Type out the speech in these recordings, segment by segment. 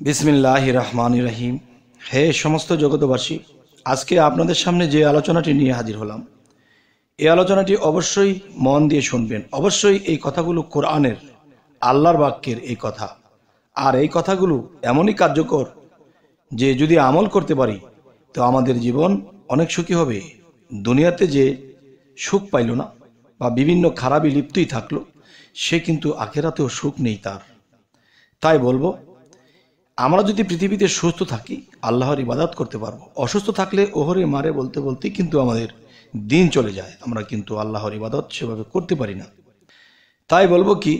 বিসমিল্লাহির রহমানির রহিম। হে সমস্ত জগতবাসী, আজকে আপনাদের সামনে যে আলোচনাটি নিয়ে হাজির হলাম, এই আলোচনাটি অবশ্যই মন দিয়ে শুনবেন। অবশ্যই এই কথাগুলো কোরআনের, আল্লাহর বাক্যের এই কথা, আর এই কথাগুলো এমনই কার্যকর যে যদি আমল করতে পারি তো আমাদের জীবন অনেক সুখী হবে। দুনিয়াতে যে সুখ পাইল না বা বিভিন্ন খারাপি লিপ্তই থাকলো, সে কিন্তু আখেরাতেও সুখ নেই তার। তাই বলবো, আমরা যদি পৃথিবীতে সুস্থ থাকি আল্লাহর ইবাদত করতে পারবো। অসুস্থ থাকলে ওহরে মারে বলতে বলতে কিন্তু আমাদের দিন চলে যায়, আমরা কিন্তু আল্লাহর ইবাদত সেভাবে করতে পারি না। তাই বলবো কি,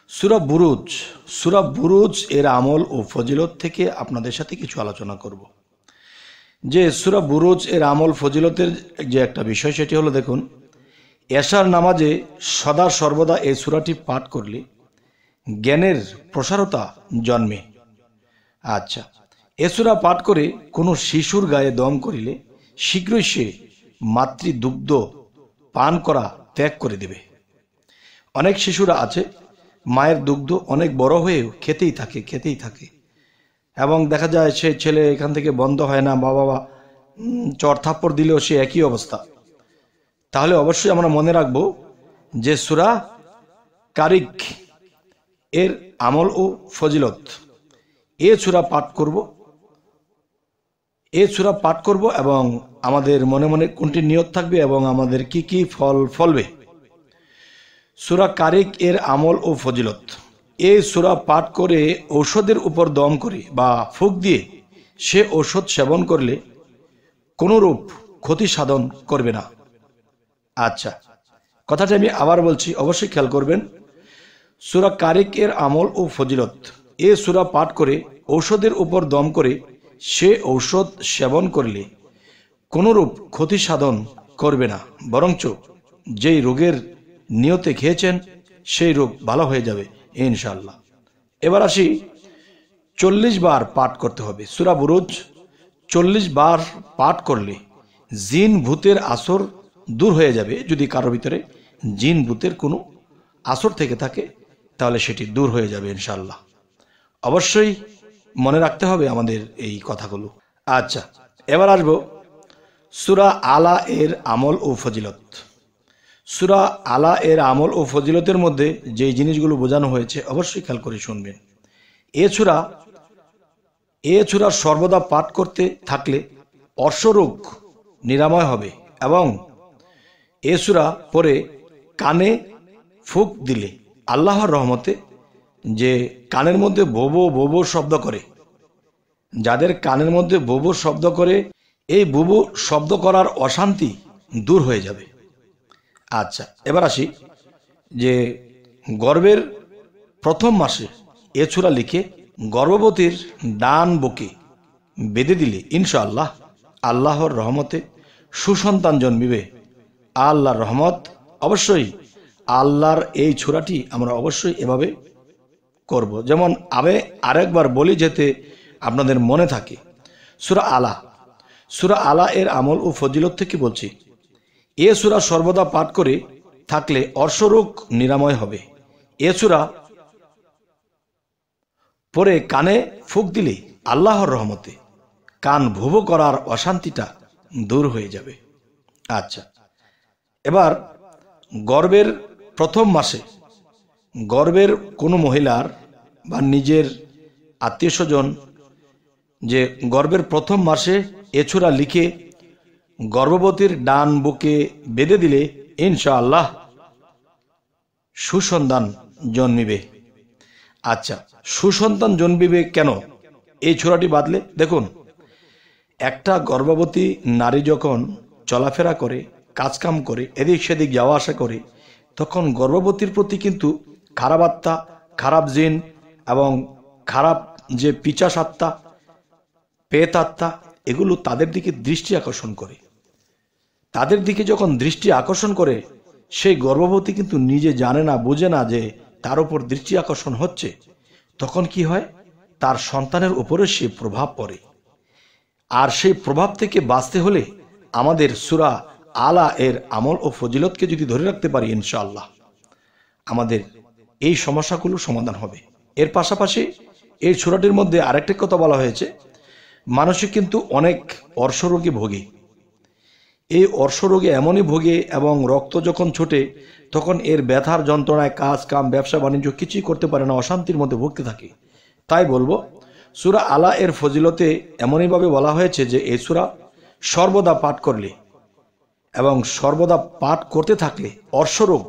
সূরা বুরুজ এর আমল ও ফজিলত থেকে আপনাদের সাথে কিছু আলোচনা করব। যে সূরা বুরুজ এর আমল ফজিলতের যে একটা বিষয়, সেটি হলো, দেখুন, এশার নামাজে সদা সর্বদা এই সূরাটি পাঠ করলে জ্ঞানের প্রসারতা জন্মে। আচ্ছা, এ সূরা পাঠ করে কোনো শিশুর গায়ে দম করিলে শীঘ্রই সে মাতৃদুগ্ধ পান করা ত্যাগ করে দেবে। অনেক শিশুরা আছে মায়ের দুগ্ধ অনেক বড় হয়েও খেতেই থাকে এবং দেখা যায় সে ছেলে এখান থেকে বন্ধ হয় না, বাবা চর থাপ্পড় দিলেও সে একই অবস্থা। তাহলে অবশ্যই আমরা মনে রাখবো যে সূরা কারিক এর আমল ও ফজিলত, এ সূরা পাঠ করব এবং আমাদের মনে মনে কোনটি নিয়ত থাকবে এবং আমাদের কি কি ফল ফলবে। সূরা কারিক এর আমল ও ফজিলত, এই সূরা পাঠ করে ঔষধের উপর দম করে বা ফুঁক দিয়ে সে ঔষধ সেবন করলে কোনরূপ ক্ষতি সাধন করবে না। আচ্ছা, কথাটা আমি আবার বলছি, অবশ্যই খেয়াল করবেন। সূরা কারিক এর আমল ও ফজিলত, এ সূরা পাঠ করে ঔষধের উপর দম করে সে ঔষধ সেবন করলে কোনরূপ ক্ষতি সাধন করবে না, বরঞ্চ যেই রোগের নিয়তে খেয়েছেন সেই রোগ ভালো হয়ে যাবে ইনশাআল্লাহ। এবার আসি, 40 বার পাঠ করতে হবে সূরা বুরুজ। 40 বার পাঠ করলে জিন ভূতের আসর দূর হয়ে যাবে। যদি কারোর ভিতরে জিন ভূতের কোনো আসর থেকে থাকে তাহলে সেটি দূর হয়ে যাবে ইনশাআল্লাহ। অবশ্যই মনে রাখতে হবে আমাদের এই কথাগুলো। আচ্ছা, এবার আসবো সূরা আলা এর আমল ও ফজিলত। সূরা আলা এর আমল ও ফজিলতের মধ্যে যেই জিনিসগুলো বোঝানো হয়েছে অবশ্যই খেয়াল করে শুনবেন। এ সূরা সর্বদা পাঠ করতে থাকলে অর্শরোগ নিরাময় হবে এবং এ সূরা পরে কানে ফুঁক দিলে আল্লাহর রহমতে, যে কানের মধ্যে বোবো বোবো শব্দ করে, যাদের কানের মধ্যে বোবো শব্দ করে, এই বোবো শব্দ করার অশান্তি দূর হয়ে যাবে। আচ্ছা, এবার আসি যে গর্ভের প্রথম মাসে এ সূরা লিখে গর্ভবতীর ডান বুকে বেঁধে দিলে ইনশাআল্লাহ আল্লাহর রহমতে সুসন্তান জন্মিবে। আল্লাহর রহমত, অবশ্যই আল্লাহর এই সূরাটি আমরা অবশ্যই এভাবে করব। যেমন আমি আরেকবার বলি যাতে আপনাদের মনে থাকে। সূরা আলা এর আমল ও ফজিলত থেকে বলছি, এ সূরা সর্বদা পাঠ করে থাকলে অর্শরোগ নিরাময় হবে। এ সূরা পরে কানে ফুঁক দিলে আল্লাহর রহমতে কান ভুবো করার অশান্তিটা দূর হয়ে যাবে। আচ্ছা, এবার গর্ভের প্রথম মাসে গর্ভের কোনো মহিলার বা নিজের আত্মীয় স্বজন যে গর্ভের প্রথম মাসে এ সূরা লিখে গর্ভবতীর ডান বুকে বেঁধে দিলে ইনশাআল্লাহ সুসন্তান জন্মিবে। আচ্ছা, সুসন্তান জন্মিবে কেন এই সূরাটি বাঁধলে? দেখুন, একটা গর্ভবতী নারী যখন চলাফেরা করে, কাজকাম করে, এদিক সেদিক যাওয়া আসা করে, তখন গর্ভবতীর প্রতি কিন্তু খারাপ আত্মা, খারাপ জিন এবং খারাপ যে পিচাস আত্মা, পেত আত্মা, এগুলো তাদের দিকে দৃষ্টি আকর্ষণ করে। তাদের দিকে যখন দৃষ্টি আকর্ষণ করে, সেই গর্ভবতী কিন্তু নিজে জানে না, বোঝে না যে তার উপর দৃষ্টি আকর্ষণ হচ্ছে। তখন কি হয়, তার সন্তানের উপরে সে প্রভাব পড়ে। আর সেই প্রভাব থেকে বাঁচতে হলে আমাদের সূরা আলা এর আমল ও ফজিলতকে যদি ধরে রাখতে পারি ইনশাআল্লাহ আমাদের এই সমস্যাগুলো সমাধান হবে। এর পাশাপাশি এই সূরাটির মধ্যে আরেকটি কথা বলা হয়েছে, মানুষে কিন্তু অনেক অর্শরোগে ভোগে। এই অর্শরোগে এমনই ভোগে এবং রক্ত যখন ছোটে তখন এর ব্যথার যন্ত্রণায় কাজ কাম ব্যবসা বাণিজ্য কিছুই করতে পারে না, অশান্তির মধ্যে ভুগতে থাকে। তাই বলবো, সূরা আলা এর ফজিলতে এমনইভাবে বলা হয়েছে যে এই সূরা সর্বদা পাঠ করলে এবং সর্বদা পাঠ করতে থাকলে অর্শরোগ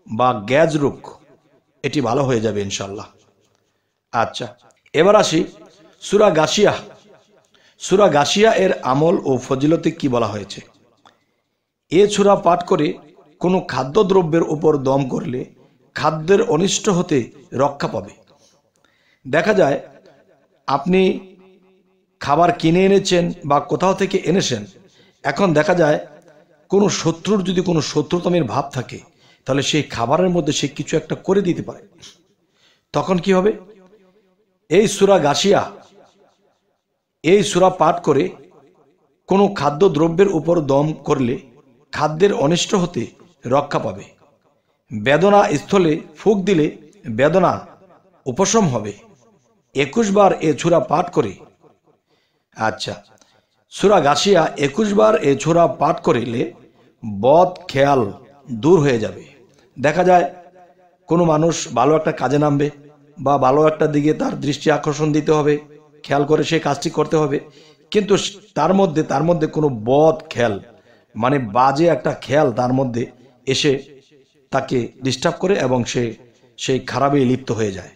বা গ্যাজ রোগ এটি ভালো হয়ে যাবে ইনশাল্লাহ। আচ্ছা, এবার আসি সূরা গাশিয়া। সূরা গাশিয়া এর আমল ও ফজিলতে কি বলা হয়েছে। এ সূরা পাঠ করে কোনো খাদ্যদ্রব্যের উপর দম করলে খাদ্যের অনিষ্ট হতে রক্ষা পাবে। দেখা যায় আপনি খাবার কিনে এনেছেন বা কোথাও থেকে এনেছেন, এখন দেখা যায় কোনো শত্রুর যদি কোনো শত্রুতামের ভাব থাকে তাহলে সেই খাবারের মধ্যে সে কিছু একটা করে দিতে পারে। তখন কি হবে, এই সূরা গাশিয়া এই সূরা পাঠ করে কোনো খাদ্য দ্রব্যের উপর দম করলে খাদ্যের অনিষ্ট হতে রক্ষা পাবে। বেদনা স্থলে ফুঁক দিলে বেদনা উপশম হবে। 21 বার এ সূরা পাঠ করে, আচ্ছা, সূরা গাশিয়া 21 বার এ সূরা পাঠ করিলে বদ খেয়াল দূর হয়ে যাবে। দেখা যায় কোনো মানুষ ভালো একটা কাজে নামবে বা ভালো একটা দিকে তার দৃষ্টি আকর্ষণ দিতে হবে, খেয়াল করে সে কাজটি করতে হবে, কিন্তু তার মধ্যে কোনো বদ খেয়াল মানে বাজে একটা খেয়াল তার মধ্যে এসে তাকে ডিস্টার্ব করে এবং সে সেই খারাপে লিপ্ত হয়ে যায়।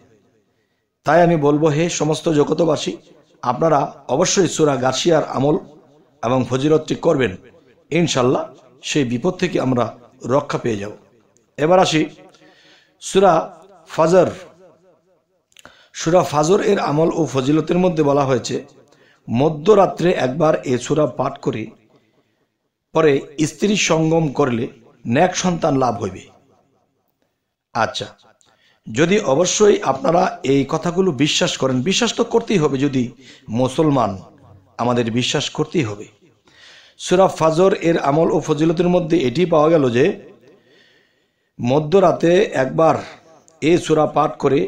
তাই আমি বলবো, হে সমস্ত জগতবাসী, আপনারা অবশ্যই সূরা গাশিয়ার আমল এবং ফজিলতটি করবেন, ইনশাল্লাহ সেই বিপদ থেকে আমরা রক্ষা পেয়ে যাব। এবার আসি সূরা ফাজর। সূরা ফাজর এর আমল ও ফজিলতের মধ্যে বলা হয়েছে, মধ্যরাত্রে একবার এ সূরা পাঠ করে পরে স্ত্রী সঙ্গম করলে নেক সন্তান লাভ হইবে। আচ্ছা, যদি অবশ্যই আপনারা এই কথাগুলো বিশ্বাস করেন, বিশ্বাস তো করতেই হবে, যদি মুসলমান আমাদের বিশ্বাস করতেই হবে। সূরা ফাজর এর আমল ও ফজিলতের মধ্যে এটি পাওয়া গেল যে মধ্যরাতে একবার এই সূরা পাঠ করে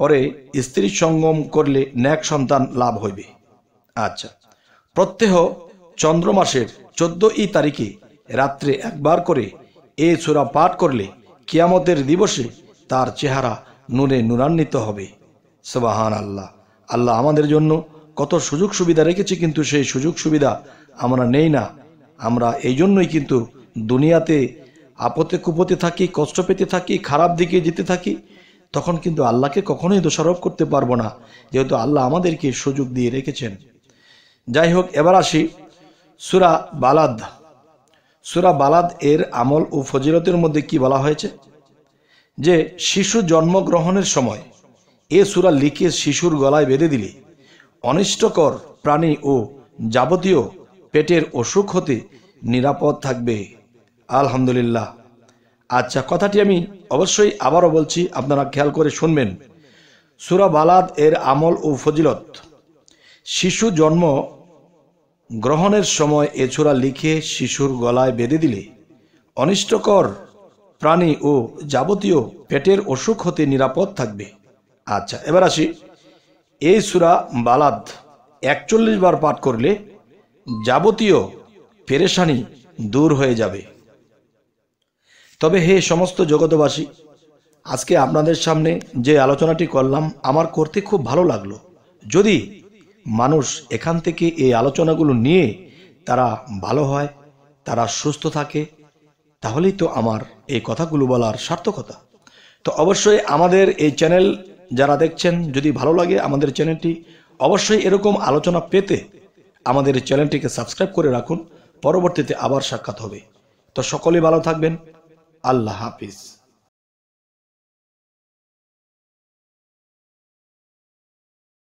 পরে স্ত্রী সঙ্গম করলে নেক সন্তান লাভ হইবে। আচ্ছা, প্রত্যহ চন্দ্র মাসের 14 তারিখে রাত্রে একবার করে এই সূরা পাঠ করলে কিয়ামতের দিবসে তার চেহারা নূরে নূরান্বিত হবে। সুবহান আল্লাহ। আল্লাহ আমাদের জন্য কত সুযোগ সুবিধা রেখেছে, কিন্তু সেই সুযোগ সুবিধা আমরা নেই না। আমরা এই জন্যই কিন্তু দুনিয়াতে আপদে কুপদে থাকি, কষ্ট পেতে থাকি, খারাপ দিকে যেতে থাকি। তখন কিন্তু আল্লাহকে কখনোই দোষারোপ করতে পারবো না, যেহেতু আল্লাহ আমাদেরকে সুযোগ দিয়ে রেখেছেন। যাই হোক, এবার আসি সূরা বালাদ। সূরা বালাদ এর আমল ও ফজিলতের মধ্যে কি বলা হয়েছে যে শিশু জন্মগ্রহণের সময় এ সূরা লিখে শিশুর গলায় বেঁধে দিলে অনিষ্টকর প্রাণী ও যাবতীয় পেটের অসুখ হতে নিরাপদ থাকবে। আলহামদুলিল্লাহ। আচ্ছা, কথাটি আমি অবশ্যই আবারও বলছি, আপনারা খেয়াল করে শুনবেন। সূরা বালাদ এর আমল ও ফজিলত, শিশু জন্ম গ্রহণের সময় এ সূরা লিখে শিশুর গলায় বেঁধে দিলে অনিষ্টকর প্রাণী ও যাবতীয় পেটের অসুখ হতে নিরাপদ থাকবে। আচ্ছা, এবার আসি, এই সূরা বালাদ 41 বার পাঠ করলে যাবতীয় পেরেশানি দূর হয়ে যাবে। তবে হে সমস্ত জগতবাসী, আজকে আপনাদের সামনে যে আলোচনাটি করলাম আমার করতে খুব ভালো লাগলো। যদি মানুষ এখান থেকে এই আলোচনাগুলো নিয়ে তারা ভালো হয়, তারা সুস্থ থাকে, তাহলেই তো আমার এই কথাগুলো বলার সার্থকতা। তো অবশ্যই আমাদের এই চ্যানেল যারা দেখছেন, যদি ভালো লাগে আমাদের চ্যানেলটি, অবশ্যই এরকম আলোচনা পেতে আমাদের চ্যানেলটিকে সাবস্ক্রাইব করে রাখুন। পরবর্তীতে আবার সাক্ষাৎ হবে। তো সকলেই ভালো থাকবেন। আল্লাহ হাফিজ।